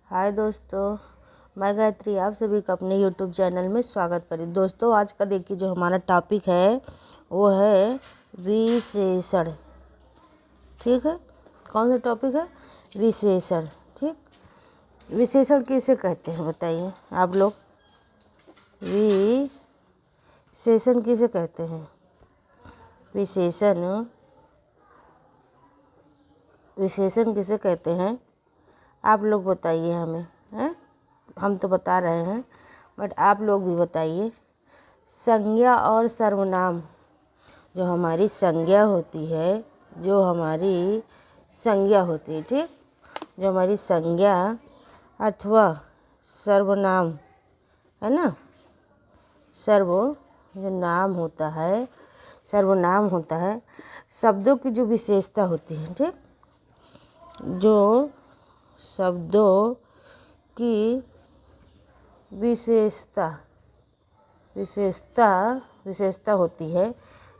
हाय दोस्तों, मैं गायत्री आप सभी का अपने यूट्यूब चैनल में स्वागत करें। दोस्तों आज का देखिए जो हमारा टॉपिक है वो है विशेषण। ठीक है, कौन सा टॉपिक है? विशेषण। ठीक, विशेषण किसे कहते हैं बताइए आप लोग? विशेषण किसे कहते हैं? विशेषण किसे कहते हैं आप लोग बताइए हमें। हैं, हम तो बता रहे हैं बट आप लोग भी बताइए। संज्ञा और सर्वनाम, जो हमारी संज्ञा होती है, ठीक, जो हमारी संज्ञा अथवा सर्वनाम है ना, सर्वनाम होता है, शब्दों की जो विशेषता होती है, ठीक, जो शब्दों की विशेषता होती है।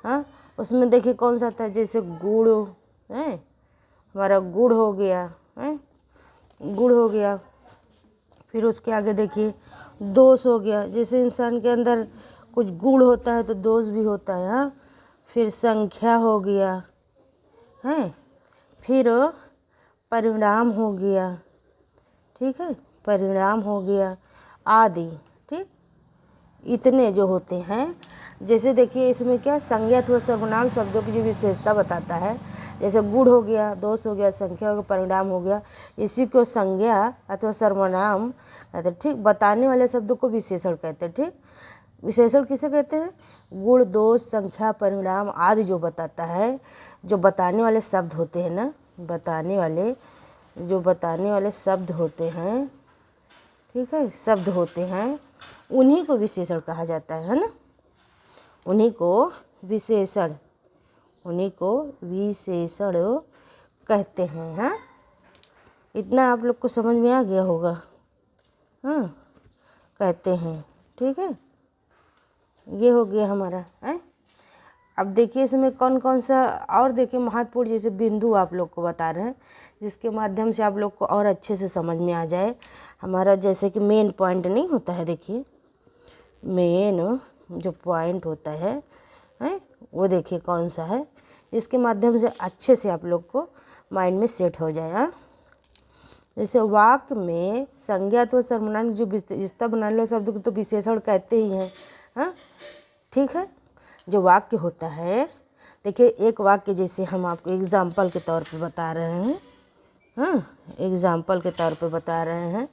हाँ, उसमें देखिए कौन सा था, जैसे गुड़ है, हमारा गुड़ हो गया है, गुड़ हो गया। फिर उसके आगे देखिए दोष हो गया, जैसे इंसान के अंदर कुछ गुण होता है तो दोष भी होता है। हाँ, फिर संख्या हो गया है, फिर परिणाम हो गया, ठीक है, परिणाम हो गया आदि। ठीक, इतने जो होते हैं, जैसे देखिए इसमें क्या संज्ञा अथवा सर्वनाम शब्दों की जो विशेषता बताता है, जैसे गुण हो गया, दोष हो गया, संख्या हो गया, परिणाम हो गया, इसी को संज्ञा अथवा सर्वनाम कहते हैं। ठीक, बताने वाले शब्दों को विशेषण कहते हैं। ठीक, विशेषण किसे कहते हैं? गुण, दोष, संख्या, परिणाम आदि जो बताता है, जो बताने वाले शब्द होते हैं ना, बताने वाले शब्द होते हैं, ठीक है, शब्द होते हैं, उन्हीं को विशेषण कहा जाता है ना, उन्हीं को विशेषण कहते हैं। हाँ, इतना आप लोग को समझ में आ गया होगा। हाँ, कहते हैं, ठीक है, ये हो गया हमारा है। अब देखिए इसमें कौन कौन सा और देखिए महत्वपूर्ण जैसे बिंदु आप लोग को बता रहे हैं, जिसके माध्यम से आप लोग को और अच्छे से समझ में आ जाए हमारा। जैसे कि मेन पॉइंट नहीं होता है, देखिए मेन जो पॉइंट होता है वो देखिए कौन सा है, इसके माध्यम से अच्छे से आप लोग को माइंड में सेट हो जाए। हाँ, जैसे वाक्य में संज्ञा तो सर्वनाम जो विशेषता बनाने वाले शब्द को तो विशेषण कहते ही हैं। हाँ, ठीक है, जो वाक्य होता है, देखिए एक वाक्य जैसे हम आपको एग्जाम्पल के तौर पे बता रहे हैं। हाँ, एग्जाम्पल के तौर पे बता रहे हैं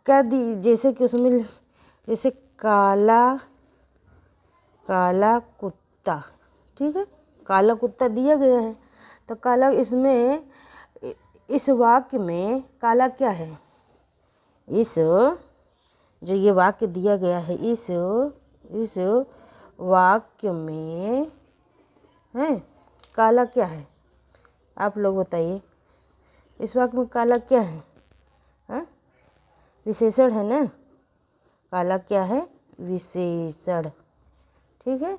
क्या जैसे कि उसमें जैसे काला कुत्ता, ठीक है, काला कुत्ता दिया गया है, तो काला इसमें इस वाक्य में काला क्या है? इस जो ये वाक्य दिया गया है, इस वाक्य में है काला क्या है? आप लोग बताइए, इस वाक्य में काला क्या है? हाँ, विशेषण है ना, काला क्या है? विशेषण। ठीक है,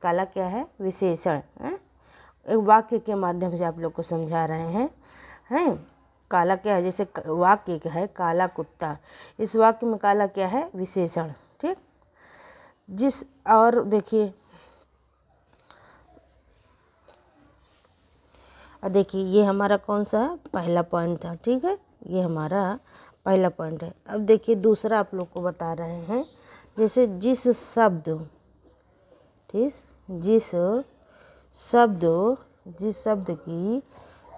काला क्या है? विशेषण है। एक वाक्य के माध्यम से आप लोग को समझा रहे हैं काला क्या है। जैसे वाक्य क्या है, काला कुत्ता, इस वाक्य में काला क्या है? विशेषण। ठीक, जिस और देखिए ये हमारा कौन सा पहला पॉइंट था। ठीक है, ये हमारा पहला पॉइंट है। अब देखिए दूसरा आप लोग को बता रहे हैं, जैसे जिस शब्द की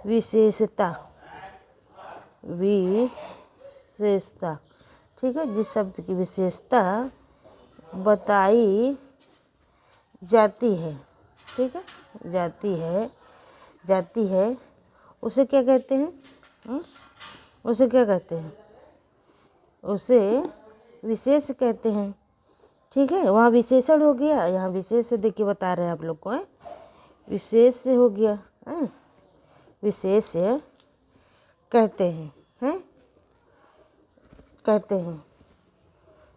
विशेषता, ठीक है, जिस शब्द की विशेषता बताई जाती है, ठीक है, जाती है, उसे क्या कहते हैं? उसे क्या कहते हैं? उसे विशेष कहते हैं। ठीक है, वहाँ विशेषण हो गया, यहाँ विशेष से देखिए बता रहे हैं आप लोग को, है विशेष से हो गया है, विशेष से कहते हैं कहते हैं।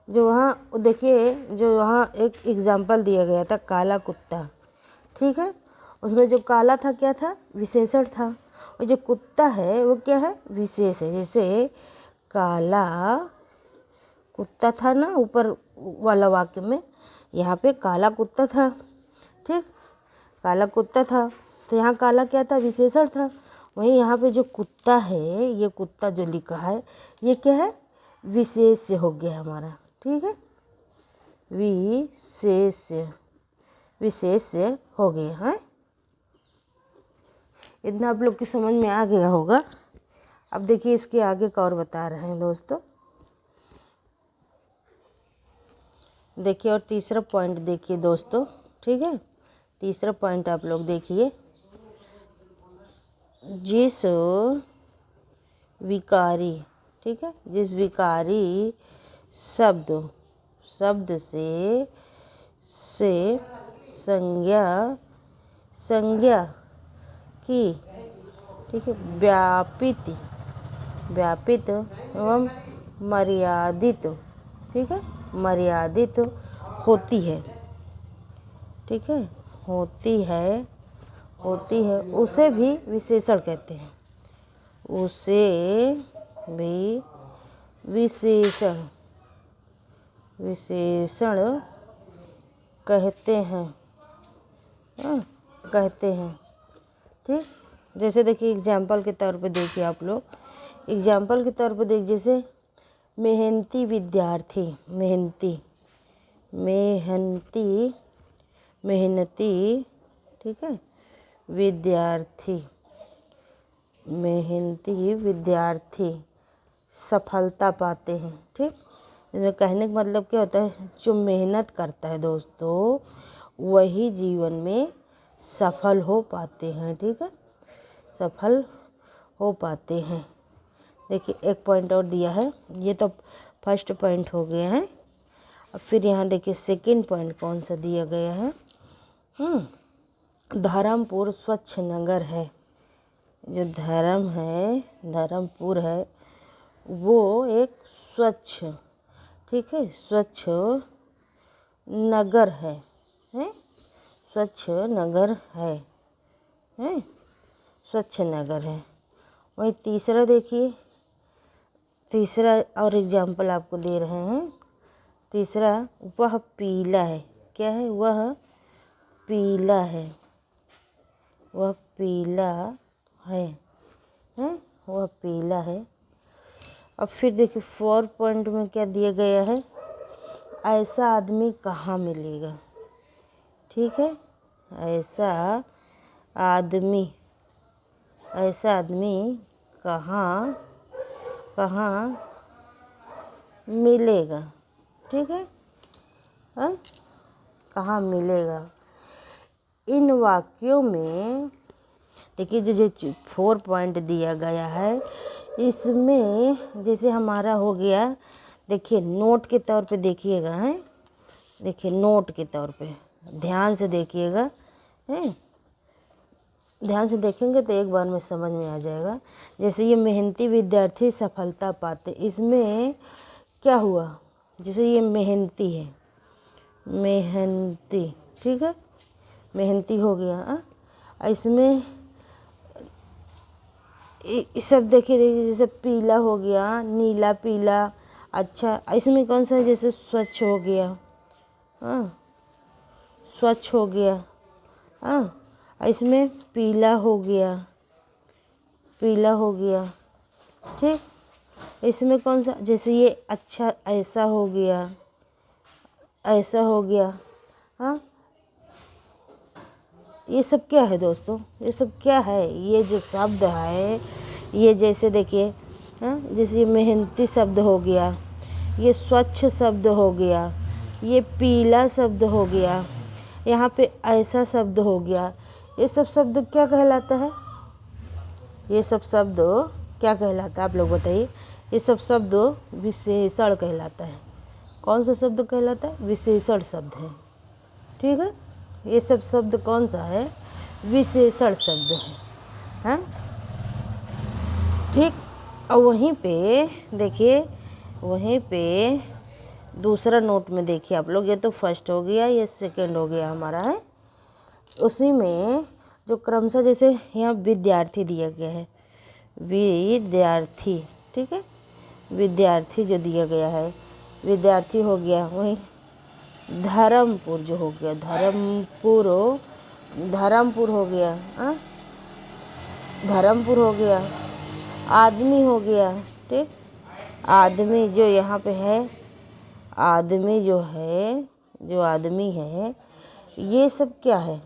जो वहाँ देखिए, जो वहाँ एक एग्जाम्पल दिया गया था काला कुत्ता, ठीक है, उसमें जो काला था क्या था, विशेषण था, और जो कुत्ता है वो क्या है, विशेष है। जैसे काला कुत्ता था ना ऊपर वाला वाक्य में, यहाँ पे काला कुत्ता था, ठीक, काला कुत्ता था, तो यहाँ काला क्या था, विशेषण था। वहीं यहाँ पे जो कुत्ता है, ये कुत्ता जो लिखा है ये क्या है, विशेष्य हो गया हमारा, ठीक है, विशेष्य हो गया है। इतना आप लोग की समझ में आ गया होगा। अब देखिए इसके आगे का और बता रहे हैं दोस्तों। देखिए और तीसरा पॉइंट देखिए दोस्तों, ठीक है, तीसरा पॉइंट आप लोग देखिए, जिस विकारी, ठीक है, जिस विकारी शब्द से संज्ञा की, ठीक है, व्यापित एवं मर्यादित, ठीक है, मर्यादित होती है, ठीक है, होती है उसे भी विशेषण कहते हैं, उसे भी विशेषण कहते हैं, ठीक। जैसे देखिए एग्जाम्पल के तौर पे देखिए आप लोग, एग्जाम्पल के तौर पे देख, जैसे मेहनती विद्यार्थी, मेहनती, ठीक है, मेहनती विद्यार्थी सफलता पाते हैं, ठीक। इसमें कहने का मतलब क्या होता है, जो मेहनत करता है दोस्तों वही जीवन में सफल हो पाते हैं, ठीक है, सफल हो पाते हैं। देखिए एक पॉइंट और दिया है, ये तो फर्स्ट पॉइंट हो गया है। अब फिर यहाँ देखिए सेकंड पॉइंट कौन सा दिया गया है, धर्मपुर स्वच्छ नगर है। जो धर्मपुर है वो एक स्वच्छ, ठीक है, स्वच्छ नगर है, स्वच्छ नगर है, स्वच्छ नगर है। वही तीसरा देखिए, तीसरा और एग्जाम्पल आपको दे रहे हैं। तीसरा, वह पीला है, क्या है, वह पीला है, वह पीला है, वह पीला है। अब फिर देखिए 4 पॉइंट में क्या दिया गया है, ऐसा आदमी कहाँ मिलेगा, ठीक है, ऐसा आदमी कहाँ मिलेगा, ठीक है, कहाँ मिलेगा। इन वाक्यों में देखिए जो 4 पॉइंट दिया गया है, इसमें जैसे हमारा हो गया, देखिए नोट के तौर पे देखिएगा, देखिए नोट के तौर पे ध्यान से देखिएगा, ध्यान से देखेंगे तो एक बार में समझ में आ जाएगा। जैसे ये मेहनती विद्यार्थी सफलता पाते, इसमें क्या हुआ, जैसे ये मेहनती है, मेहनती, ठीक है, मेहनती हो गया। इसमें सब देखिए जैसे पीला हो गया, नीला पीला, अच्छा इसमें कौन सा है, जैसे स्वच्छ हो गया, स्वच्छ हो गया, इसमें पीला हो गया, ठीक। इसमें कौन सा, जैसे ये अच्छा ऐसा हो गया, ये सब क्या है दोस्तों, ये सब क्या है, ये जो शब्द है, ये जैसे देखिए, जैसे ये मेहनती शब्द हो गया, ये स्वच्छ शब्द हो गया, ये पीला शब्द हो गया, यहाँ पे ऐसा शब्द हो गया, ये सब शब्द क्या कहलाता है, ये सब शब्द क्या कहलाता है, आप लोग बताइए। ये सब शब्द विशेषण कहलाता है। कौन सा शब्द कहलाता है, विशेषण शब्द है, ठीक है। ये सब शब्द कौन सा है, विशेषण शब्द है, ठीक। और वहीं पे देखिए, वहीं पे दूसरा नोट में देखिए आप लोग, ये तो फर्स्ट हो गया, ये सेकंड हो गया हमारा, है उसी में जो क्रमशः जैसे यहाँ विद्यार्थी दिया गया है, विद्यार्थी, ठीक है, विद्यार्थी जो दिया गया है, विद्यार्थी हो गया। वहीं धर्मपुर जो हो गया, धर्मपुर हो गया, धर्मपुर हो गया। आदमी हो गया, ठीक, आदमी जो यहाँ पे है, आदमी जो है, जो आदमी है, ये सब क्या है,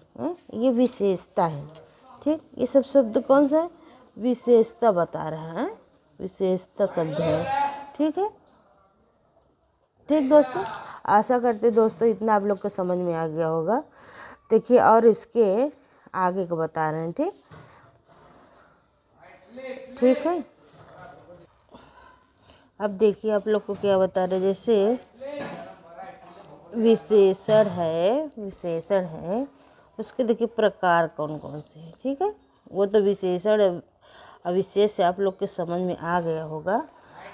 ये विशेषता है, ठीक। ये सब शब्द कौन सा है, विशेषता बता रहा है, विशेषता शब्द है, ठीक है। ठीक दोस्तों, आशा करते दोस्तों इतना आप लोग को समझ में आ गया होगा। देखिए और इसके आगे को बता रहे हैं, ठीक, ठीक है। अब देखिए आप लोग को क्या बता रहे, जैसे विशेषण है, विशेषण है, उसके देखिए प्रकार कौन कौन से हैं, ठीक है। वो तो विशेषण अविशेष से आप लोग के समझ में आ गया होगा।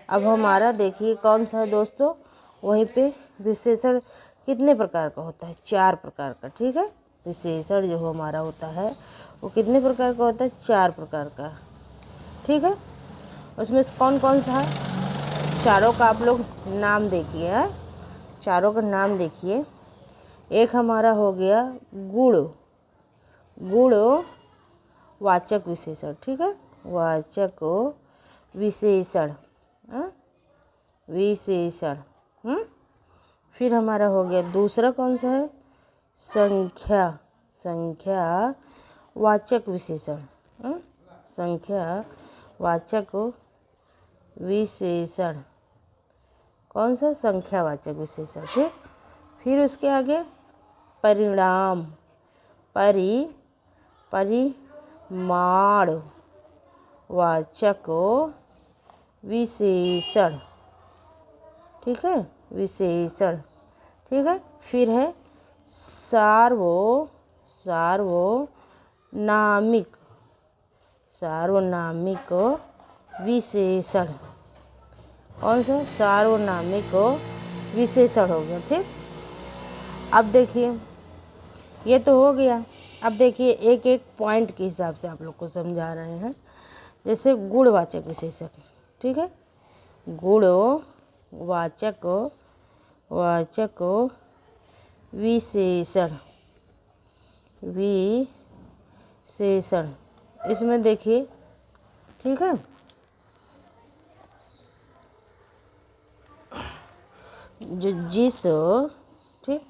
अब हमारा देखिए कौन सा है दोस्तों, वहीं पे विशेषण कितने प्रकार का होता है, 4 प्रकार का, ठीक है। विशेषण जो हमारा होता है वो कितने प्रकार का होता है, 4 प्रकार का, ठीक है। उसमें कौन कौन सा है, चारों का आप लोग नाम देखिए, है, चारों का नाम देखिए। एक हमारा हो गया गुण, गुण वाचक विशेषण, ठीक है, वाचक विशेषण, विशेषण। फिर हमारा हो गया दूसरा कौन सा है, संख्या, संख्या वाचक विशेषण, संख्या वाचक विशेषण, कौन सा, संख्यावाचक विशेषण, ठीक। फिर उसके आगे परिणाम, परिमाण वाचक विशेषण, ठीक है, विशेषण, ठीक है। फिर है सार्वनामिक, सार्वनामिक विशेषण, कौन सा, सार्वनामिक विशेषण हो गया, ठीक। अब देखिए ये तो हो गया। अब देखिए एक एक पॉइंट के हिसाब से आप लोग को समझा रहे हैं। जैसे गुणवाचक विशेषण, ठीक है, गुणवाचक वाचक विशेषण, विशेषण, इसमें देखिए, ठीक है, जो जिस, ठीक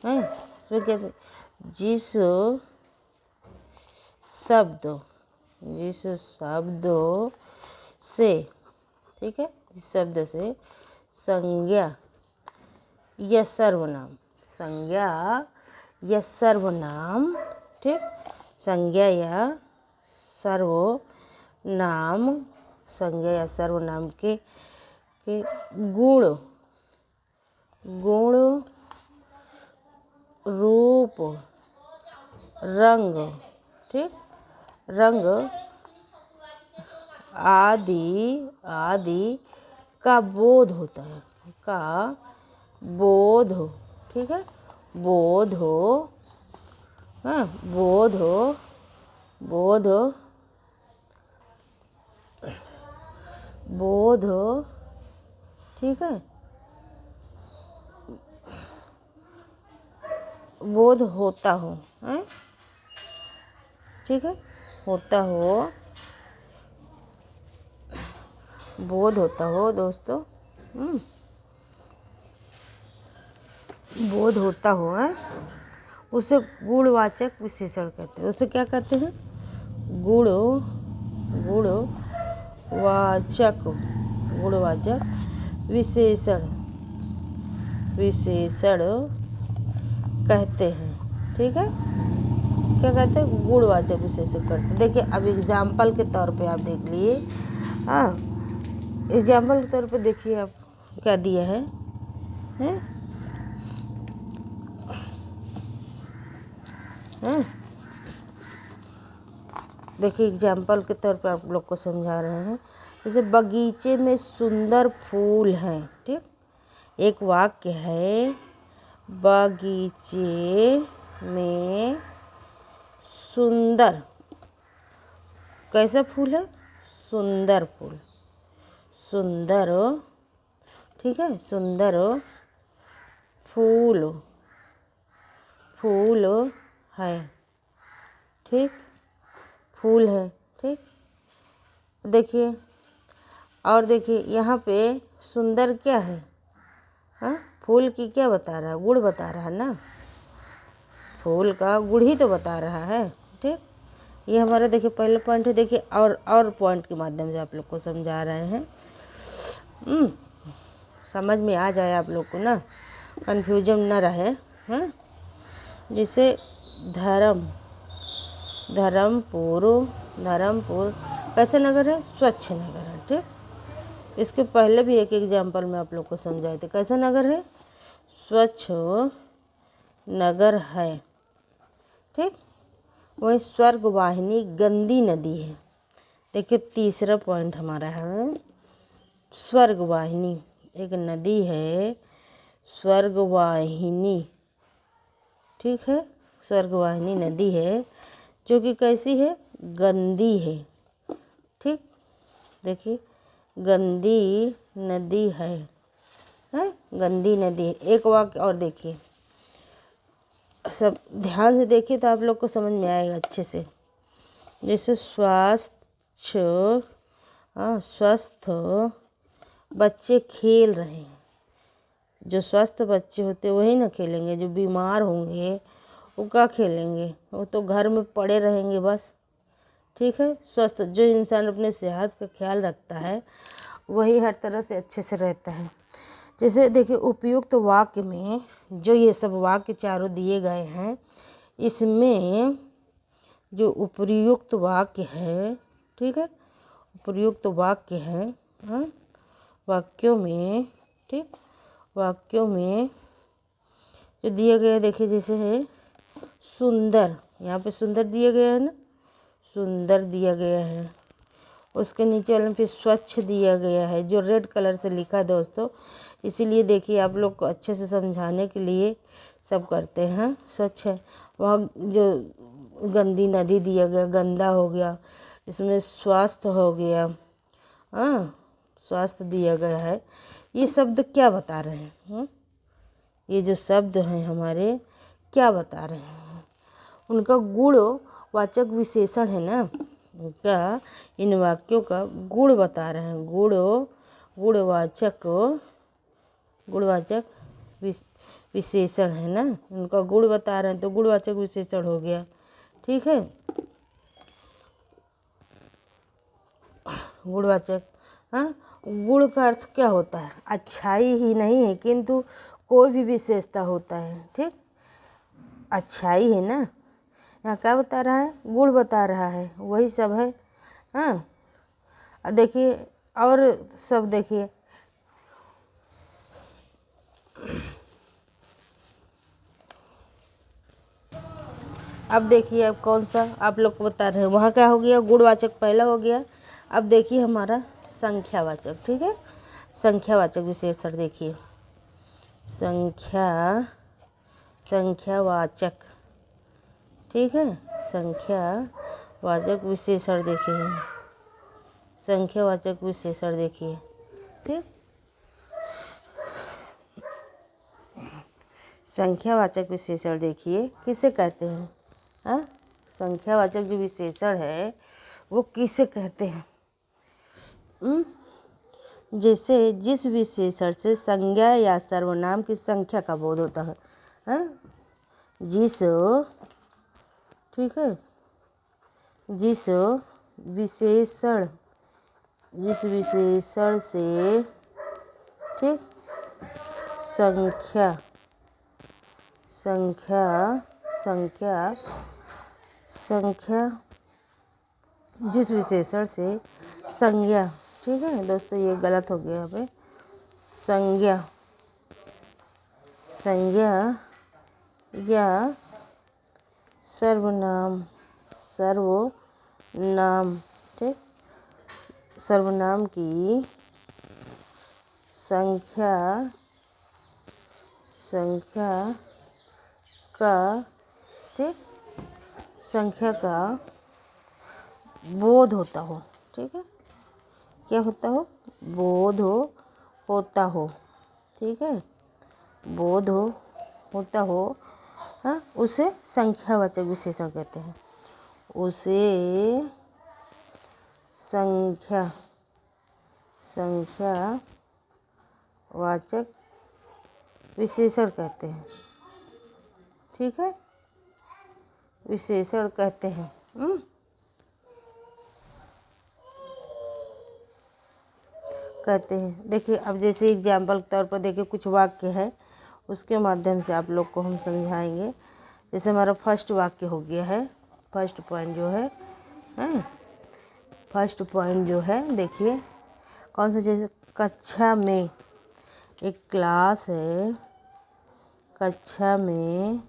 है, इसमें क्या थे, जिस शब्द, जिस शब्द से, ठीक है, जिस शब्द से संज्ञा या सर्वनाम, संज्ञा या सर्वनाम, ठीक, संज्ञा या सर्वनाम, संज्ञा या सर्वनाम के गुण, गुण रूप रंग, ठीक, रंग आदि का बोध होता है, का बोध, ठीक है, बोध हो, हाँ, बोध हो, बोध, बोध, ठीक है, बोध होता हो, हैं, ठीक है, होता हो, बोध होता हो दोस्तों, बोध होता हो, है, उसे गुणवाचक विशेषण कहते हैं। उसे क्या कहते हैं, गुणवाचक, गुणवाचक विशेषण, विशेषण कहते हैं, ठीक है। क्या कहते हैं, गुणवाचक विशेषण करते हैं। देखिए अब एग्जाम्पल के तौर पे आप देख लिए, हाँ, एग्जाम्पल के तौर पे देखिए आप क्या दिया है, हैं? देखिए एग्जाम्पल के तौर पे आप लोग को समझा रहे हैं। जैसे बगीचे में सुंदर फूल हैं, ठीक, एक वाक्य है, बगीचे में सुंदर, कैसा फूल है? सुंदर फूल, सुंदर, ठीक है, सुंदर फूल, फूल है, ठीक, फूल है, ठीक। देखिए, और देखिए यहाँ पे सुंदर क्या है? हाँ, फूल की क्या बता रहा है? गुण बता रहा है ना, फूल का गुण ही तो बता रहा है, ठीक। ये हमारा देखिए पहले पॉइंट है। देखिए और पॉइंट के माध्यम से आप लोग को समझा रहे हैं, समझ में आ जाए आप लोग को ना, कन्फ्यूजन न रहे, हैं। जैसे धर्म, धर्मपुर, धर्मपुर कैसे नगर है? स्वच्छ नगर है, ठीक। इसके पहले भी एक एग्जाम्पल में आप लोग को समझाए थे, कैसा नगर है? स्वच्छ नगर है, ठीक। वही स्वर्गवाहिनी गंदी नदी है। देखिए तीसरा पॉइंट हमारा है, स्वर्गवाहिनी, एक नदी है स्वर्गवाहिनी, ठीक है, स्वर्गवाहिनी नदी है जो कि कैसी है? गंदी है, ठीक। देखिए गंदी नदी है, गंदी नदी है। एक वाक्य और देखिए, सब ध्यान से देखिए तो आप लोग को समझ में आएगा अच्छे से। जैसे स्वास्थ्य, स्वस्थ बच्चे खेल रहे हैं। जो स्वस्थ बच्चे होते वही ना खेलेंगे, जो बीमार होंगे वो क्या खेलेंगे? वो तो घर में पड़े रहेंगे बस, ठीक है। स्वस्थ जो इंसान अपने सेहत का ख्याल रखता है वही हर तरह से अच्छे से रहता है। जैसे देखिए उपयुक्त वाक्य में जो ये सब वाक्य चारों दिए गए हैं, इसमें जो उपयुक्त वाक्य है, ठीक है, उपयुक्त वाक्य है, वाक्यों में, ठीक, वाक्यों में जो दिए गए, देखिए जैसे है सुंदर, यहाँ पे सुंदर दिया गया है ना, सुंदर दिया गया है। उसके नीचे वाले पे स्वच्छ दिया गया है, जो रेड कलर से लिखा है दोस्तों। इसीलिए देखिए आप लोग को अच्छे से समझाने के लिए सब करते हैं। स्वच्छ है, वहाँ जो गंदी नदी दिया गया, गंदा हो गया, इसमें स्वास्थ्य हो गया, स्वास्थ्य दिया गया है। ये शब्द क्या बता रहे हैं? ये जो शब्द हैं हमारे क्या बता रहे हैं? उनका गुणवाचक विशेषण है ना, उनका इन वाक्यों का गुण बता रहे हैं। गुणवाचक विशेषण है ना, उनका गुण बता रहे हैं तो गुणवाचक विशेषण हो गया, ठीक है। गुणवाचक, गुण का अर्थ क्या होता है? अच्छाई ही नहीं है किंतु कोई भी विशेषता होता है, ठीक। अच्छाई है ना, यहाँ क्या बता रहा है? गुण बता रहा है, वही सब है। देखिए और सब देखिए, अब देखिए अब कौन सा आप लोग को बता रहे हैं। वहाँ क्या हो गया? गुणवाचक पहला हो गया। अब देखिए हमारा संख्यावाचक, ठीक है, संख्यावाचक विशेषण देखिए, संख्यावाचक, ठीक है, संख्यावाचक विशेषण देखिए, संख्यावाचक विशेषण देखिए, ठीक। संख्यावाचक विशेषण देखिए किसे कहते हैं? संख्यावाचक जो विशेषण है वो किसे कहते हैं? जैसे जिस विशेषण से संज्ञा या सर्वनाम की संख्या का बोध होता है, जिस, ठीक है, जिस विशेषण से, ठीक, संख्या जिस विशेषण से संज्ञा, ठीक है दोस्तों, ये गलत हो गया यहाँ पे, संज्ञा या सर्वनाम, ठीक, सर्वनाम की संख्या का ठीक, संख्या का बोध होता हो, ठीक है, क्या होता हो, बोध होता हो, ठीक है, बोध होता हो, हाँ, उसे संख्यावाचक विशेषण कहते हैं, उसे संख्यावाचक विशेषण कहते हैं, ठीक है, विशेषण कहते हैं। कहते हैं, देखिए अब जैसे एग्जाम्पल के तौर पर देखिए कुछ वाक्य है, उसके माध्यम से आप लोग को हम समझाएंगे। जैसे हमारा फर्स्ट वाक्य हो गया है, फर्स्ट पॉइंट जो है, फर्स्ट पॉइंट जो है देखिए कौन सा, जैसे कक्षा में, एक क्लास है, कक्षा में,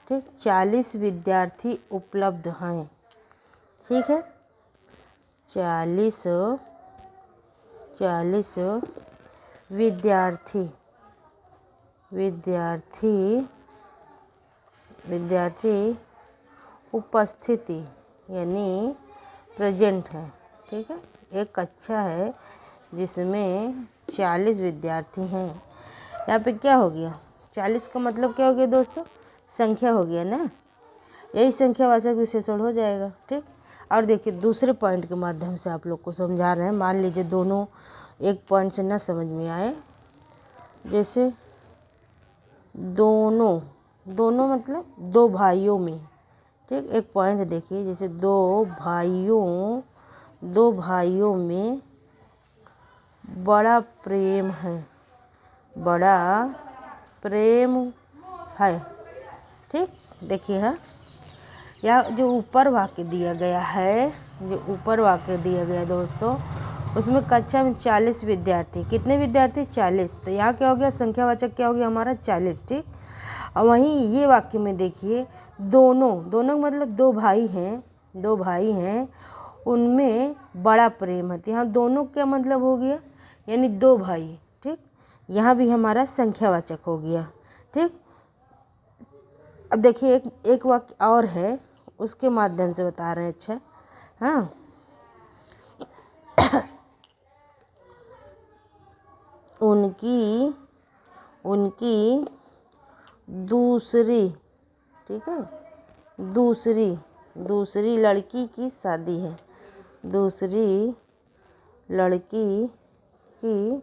ठीक, 40 विद्यार्थी उपलब्ध हैं, ठीक है, 40 विद्यार्थी उपस्थिति यानी प्रेजेंट है, ठीक है, एक कक्षा है जिसमें 40 विद्यार्थी हैं। यहाँ पे क्या हो गया, 40 का मतलब क्या हो गया दोस्तों, संख्या हो गया ना, यही संख्यावाचक विशेषण हो जाएगा, ठीक। और देखिए दूसरे पॉइंट के माध्यम से आप लोग को समझा रहे हैं। मान लीजिए दोनों एक पॉइंट से ना समझ में आए, जैसे दोनों मतलब दो भाइयों में, ठीक, एक पॉइंट देखिए, जैसे दो भाइयों में बड़ा प्रेम है, ठीक, देखिए है, या जो ऊपर वाक्य दिया गया है, दोस्तों, उसमें कक्षा में 40 विद्यार्थी, कितने विद्यार्थी, 40, तो यहाँ क्या हो गया, संख्यावाचक क्या हो गया हमारा, 40, ठीक। और वहीं ये वाक्य में देखिए दोनों मतलब दो भाई हैं, उनमें बड़ा प्रेम है, तो यहाँ दोनों क्या मतलब हो गया, यानी दो भाई, ठीक, यहाँ भी हमारा संख्यावाचक हो गया, ठीक। अब देखिए एक वाक्य और है, उसके माध्यम से बता रहे हैं, अच्छा, हाँ, उनकी दूसरी, ठीक है, दूसरी लड़की की शादी है, दूसरी लड़की की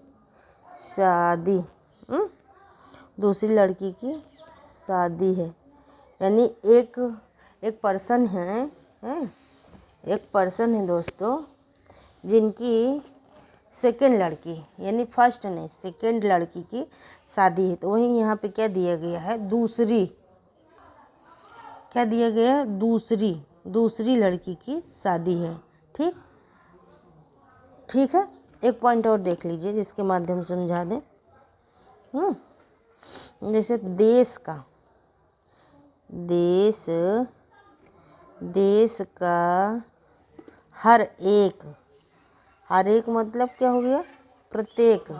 शादी है, यानी एक पर्सन है, एक पर्सन है दोस्तों, जिनकी सेकेंड लड़की, यानी फर्स्ट नहीं सेकेंड लड़की की शादी है, तो वहीं यहाँ पे क्या दिया गया है, दूसरी लड़की की शादी है, ठीक है। एक पॉइंट और देख लीजिए जिसके माध्यम से समझा दें, जैसे देश का हर एक मतलब क्या हो गया, प्रत्येक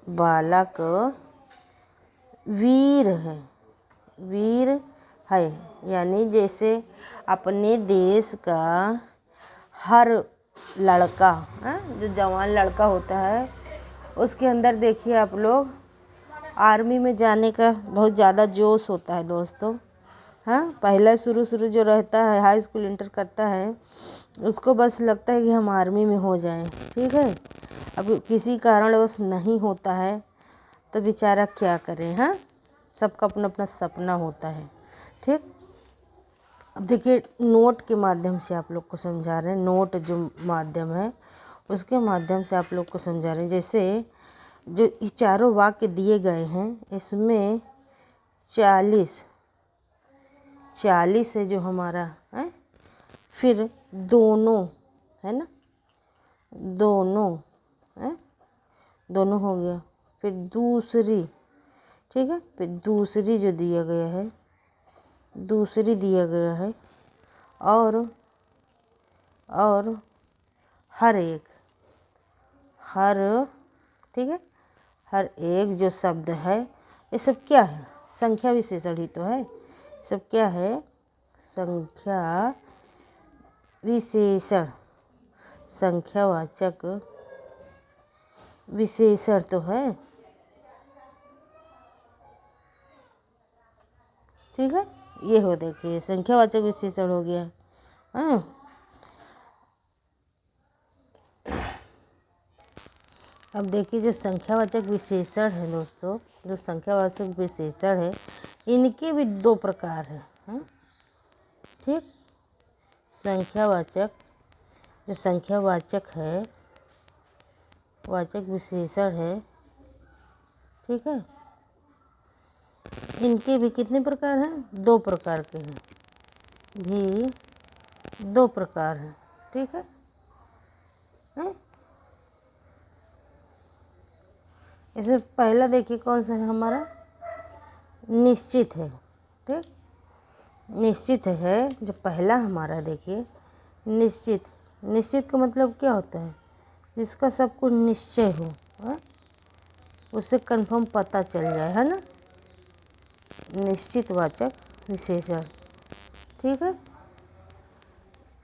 बालक वीर है, यानी जैसे अपने देश का हर लड़का, जो जवान लड़का होता है, उसके अंदर देखिए आप लोग आर्मी में जाने का बहुत ज़्यादा जोश होता है दोस्तों, हाँ, पहला शुरू जो रहता है, हाई स्कूल इंटर करता है, उसको बस लगता है कि हम आर्मी में हो जाएं, ठीक है। अब किसी कारणवश नहीं होता है तो बेचारा क्या करे, हाँ, सबका अपना अपना सपना होता है, ठीक। अब देखिए नोट के माध्यम से आप लोग को समझा रहे हैं, नोट जो माध्यम है उसके माध्यम से आप लोग को समझा रहे हैं। जैसे जो ये चारों वाक्य दिए गए हैं, इसमें 40 है जो हमारा है, फिर दोनों है ना, दोनों हो गया, फिर दूसरी, ठीक है, फिर दूसरी जो दिया गया है, और हर, ठीक है, हर एक जो शब्द है, ये सब क्या है? संख्या विशेषण ही तो है। सब क्या है? संख्या विशेषण, संख्यावाचक विशेषण तो है। ठीक है, ये हो, देखिए संख्यावाचक विशेषण हो गया। हाँ, अब देखिए जो संख्यावाचक विशेषण है दोस्तों, जो संख्यावाचक विशेषण है इनके भी दो प्रकार हैं। हाँ? ठीक, संख्यावाचक, जो संख्यावाचक है, वाचक विशेषण है, ठीक है, इनके भी कितने प्रकार हैं? दो प्रकार के हैं, भी दो प्रकार हैं। ठीक है, हैं? इसमें पहला देखिए कौन सा है हमारा? निश्चित है। ठीक, निश्चित है जो पहला हमारा, देखिए निश्चित। निश्चित का मतलब क्या होता है? जिसका सब कुछ निश्चय हो, है? उससे कंफर्म पता चल जाए, है ना? निश्चितवाचक विशेषण। ठीक है,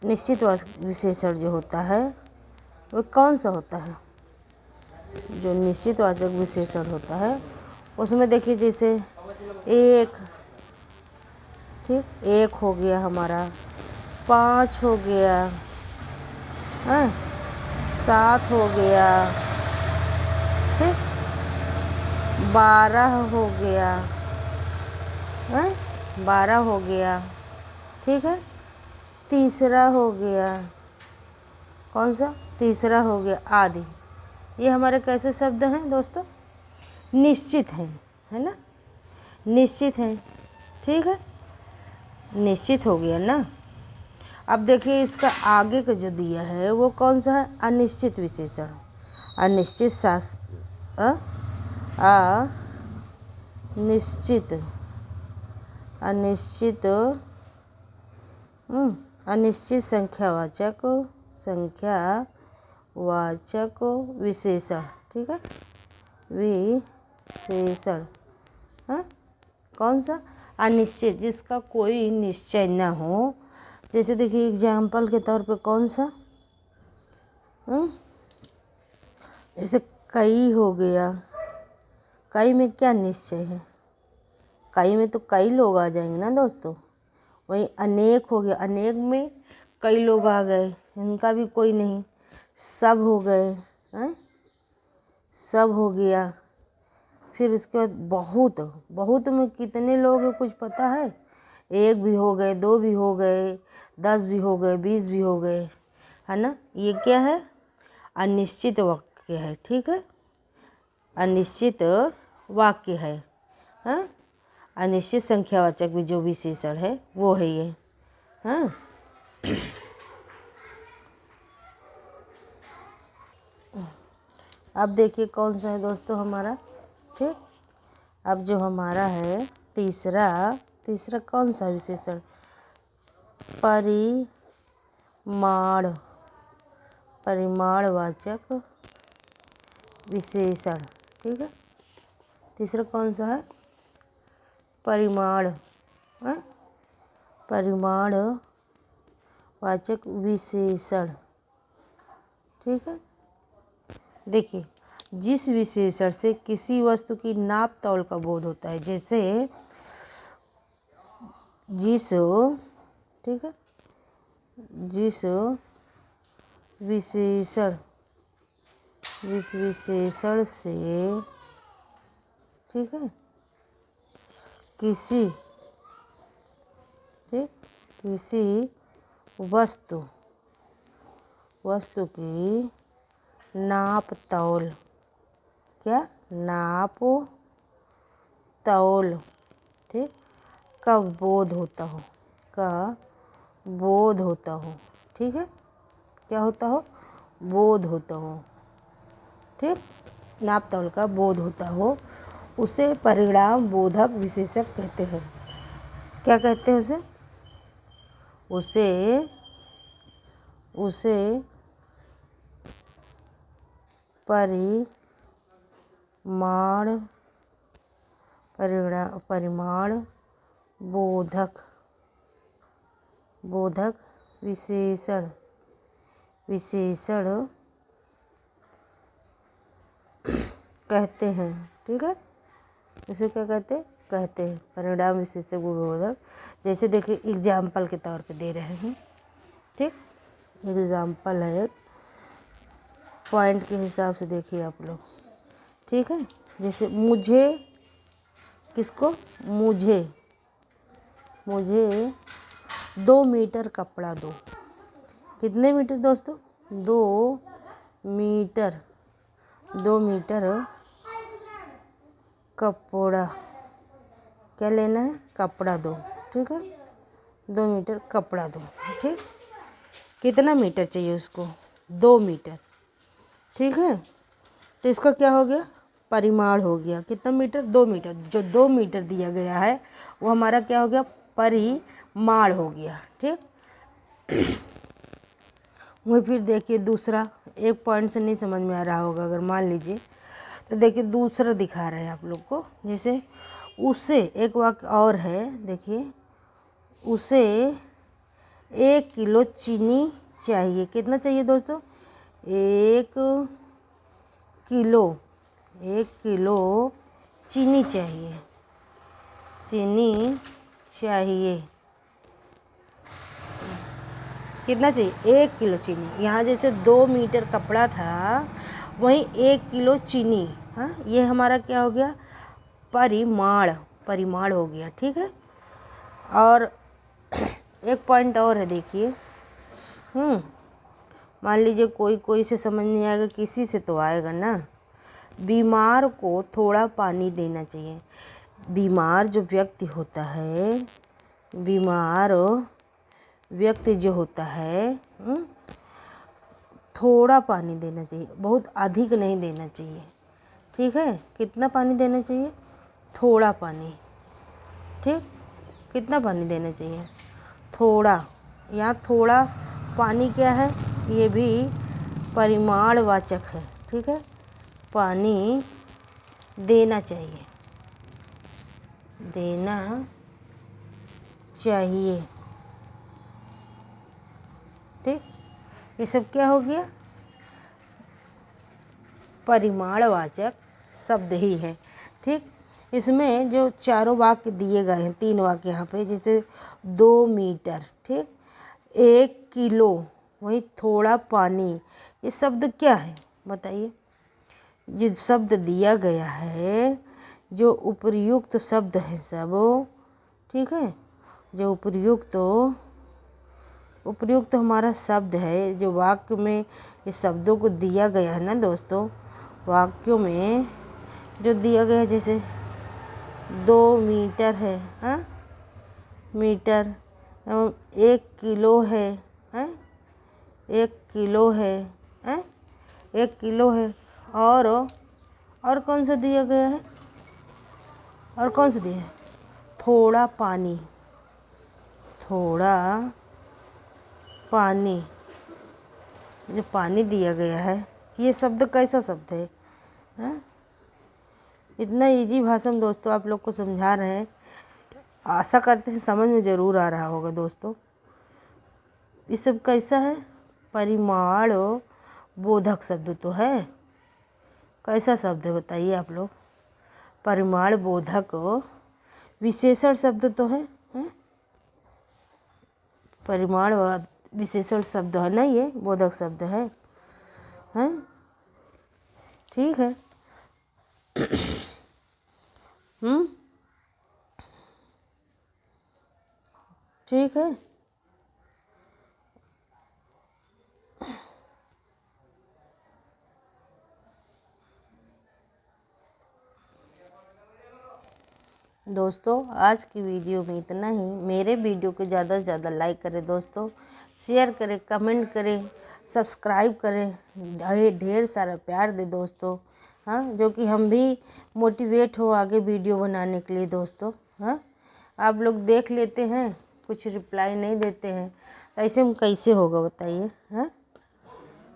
निश्चितवाचक विशेषण जो होता है वो कौन सा होता है? जो निश्चितवाचक विशेषण होता है उसमें देखिए जैसे एक, ठीक, एक हो गया हमारा, 5 हो गया, हैं, 7 हो गया, ठीक, 12 हो गया, हैं, 12 हो गया, ठीक है, तीसरा हो गया, कौन सा? तीसरा हो गया, आदि। ये हमारे कैसे शब्द हैं दोस्तों? निश्चित हैं, है ना? निश्चित हैं। ठीक है, निश्चित हो गया ना। अब देखिए इसका आगे का जो दिया है वो कौन सा है? अनिश्चित विशेषण। अनिश्चित अनिश्चित अनिश्चित अनिश्चित संख्यावाचक विशेषण। ठीक है, विशेषण। हाँ, कौन सा? अनिश्चित, जिसका कोई निश्चय ना हो। जैसे देखिए एग्जाम्पल के तौर पे कौन सा? जैसे कई हो गया। कई में क्या निश्चय है? कई में तो कई लोग आ जाएंगे ना दोस्तों। वही अनेक हो गया, अनेक में कई लोग आ गए, इनका भी कोई नहीं। सब हो गए, हैं, सब हो गया। फिर उसके बाद बहुत, बहुत में कितने लोग हैं कुछ पता है? एक भी हो गए, दो भी हो गए, 10 भी हो गए, 20 भी हो गए, है ना? ये क्या है? अनिश्चित वाक्य है। ठीक है, अनिश्चित वाक्य है। हाँ, अनिश्चित संख्यावाचक भी जो विशेषण है वो है ये। हाँ, अब देखिए कौन सा है दोस्तों हमारा। ठीक, अब जो हमारा है तीसरा, तीसरा कौन सा विशेषण? परिमाण, परिमाणवाचक विशेषण। ठीक है, तीसरा कौन सा है? परिमाण, परिमाणवाचक विशेषण। ठीक है, देखिए जिस विशेषण से किसी वस्तु की नाप तौल का बोध होता है, जैसे जिस, ठीक है, जिस विशेषण से, ठीक है, किसी, ठीक, किसी वस्तु की नाप तौल, क्या? नाप तौल, ठीक, का बोध होता हो, का बोध होता हो। ठीक है, क्या होता हो? बोध होता हो। ठीक, नाप तौल का बोध होता हो, उसे परिणाम बोधक विशेषक कहते हैं। क्या कहते हैं उसे? उसे परिमाणवाचक परिमाण बोधक विशेषण कहते हैं। ठीक है, इसे क्या कहते हैं परिणाम विशेषण बोधक। जैसे देखिए एग्जाम्पल के तौर पे दे रहे हैं। ठीक, एग्जाम्पल है, पॉइंट के हिसाब से देखिए आप लोग। ठीक है, जैसे मुझे, किसको, मुझे 2 मीटर कपड़ा दो। कितने मीटर दोस्तों? 2 मीटर कपड़ा, क्या लेना है? कपड़ा दो। ठीक है, 2 मीटर कपड़ा दो। ठीक, कितना मीटर चाहिए उसको? 2 मीटर। ठीक है, तो इसका क्या हो गया? परिमाण हो गया। कितना मीटर? 2 मीटर। जो 2 मीटर दिया गया है वो हमारा क्या हो गया? परिमाण हो गया। ठीक, वही फिर देखिए दूसरा, एक पॉइंट से नहीं समझ में आ रहा होगा अगर मान लीजिए, तो देखिए दूसरा दिखा रहे हैं आप लोग को। जैसे उसे, एक वाक्य और है, देखिए उसे 1 किलो चीनी चाहिए। कितना चाहिए दोस्तों? 1 किलो चीनी चाहिए। कितना चाहिए? 1 किलो चीनी। यहाँ जैसे 2 मीटर कपड़ा था, वहीं 1 किलो चीनी। हाँ, ये हमारा क्या हो गया? परिमाण हो गया। ठीक है, और एक पॉइंट और है, देखिए। मान लीजिए कोई से समझ नहीं आएगा, किसी से तो आएगा ना। बीमार को थोड़ा पानी देना चाहिए। बीमार जो व्यक्ति होता है, बीमार व्यक्ति जो होता है, थोड़ा पानी देना चाहिए, बहुत अधिक नहीं देना चाहिए। ठीक है, कितना पानी देना चाहिए? थोड़ा पानी। ठीक, कितना पानी देना चाहिए? थोड़ा। यहाँ थोड़ा पानी क्या है? ये भी परिमाणवाचक है। ठीक है, पानी देना चाहिए, ठीक, ये सब क्या हो गया? परिमाणवाचक शब्द ही है। ठीक, इसमें जो चारों वाक्य दिए गए हैं, 3 वाक्य यहाँ पे, जैसे 2 मीटर, ठीक, 1 किलो, वही थोड़ा पानी, ये शब्द क्या है बताइए? ये शब्द दिया गया है, जो उपर्युक्त शब्द है सब। ठीक है, जो उपर्युक्त हमारा शब्द है, जो वाक्य में ये शब्दों को दिया गया है ना दोस्तों, वाक्यों में जो दिया गया है, जैसे 2 मीटर है, हाँ, मीटर, 1 किलो है, हाँ, 1 किलो है, हाँ, 1 किलो है, और कौन सा दिया गया है? और कौन सा दिया है? थोड़ा पानी, जो पानी दिया गया है, ये शब्द कैसा शब्द है? हाँ? इतना इजी भाषा में दोस्तों आप लोग को समझा रहे हैं, आशा करते हैं समझ में ज़रूर आ रहा होगा दोस्तों। ये सब कैसा है? परिमाण बोधक शब्द तो है। कैसा शब्द है बताइए आप लोग? परिमाण बोधक विशेषण शब्द तो है, परिमाण विशेषण शब्द है ना, ये बोधक शब्द है, हैं? ठीक है, ठीक है, दोस्तों आज की वीडियो में इतना ही। मेरे वीडियो को ज़्यादा से ज़्यादा लाइक करें दोस्तों, शेयर करें, कमेंट करें, सब्सक्राइब करें, ढेर सारा प्यार दे दोस्तों, हाँ, जो कि हम भी मोटिवेट हो आगे वीडियो बनाने के लिए दोस्तों। हाँ, आप लोग देख लेते हैं, कुछ रिप्लाई नहीं देते हैं, तो ऐसे में कैसे होगा बताइए? हाँ,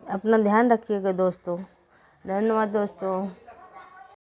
अपना ध्यान रखिएगा दोस्तों। धन्यवाद दोस्तों।